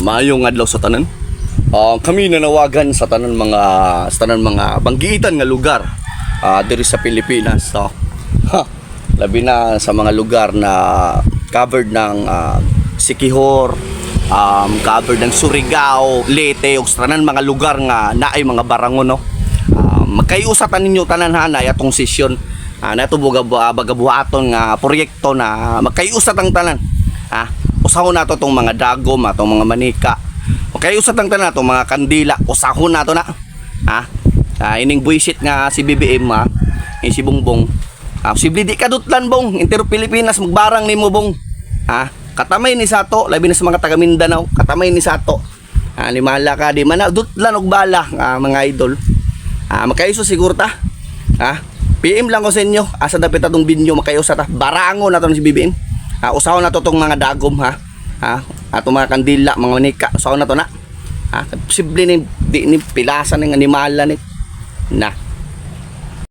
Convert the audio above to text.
Maayong adlaw sa tanan. Kami nanawagan sa tanan mga banggitan nga lugar diri sa Pilipinas. So, labi na sa mga lugar na covered ng Siquijor, covered ng Surigao, Leyte, ug sa tanan mga lugar nga naay mga barangon, no. Magkayusatan ninyo tanan ha atong sesyon. Nato bagabuhaton nga proyekto na magkayusat ang tanan. Usahon nato tong mga dagom, atong mga manika. Magkayusat ang tanan atong mga kandila, usahon nato na. Ining buisit nga si BBM si Bongbong. Posible di kadutlan bong, intero Pilipinas magbarang nimo bong. Katamay ni sato, labi na sa mga taga Mindanao, katamay ni sato. Limala ka di man dutlan og bala, mga idol. Magkayuso siguro ta. PM lang ko sa inyo, asa dapat atong binyo makayusa ta. Barangon nato si BBM. Usahon nato tong mga dagom atong mga kandila, mga manika, usahon nato na. Posible ni di ni pilasan ng animala ni na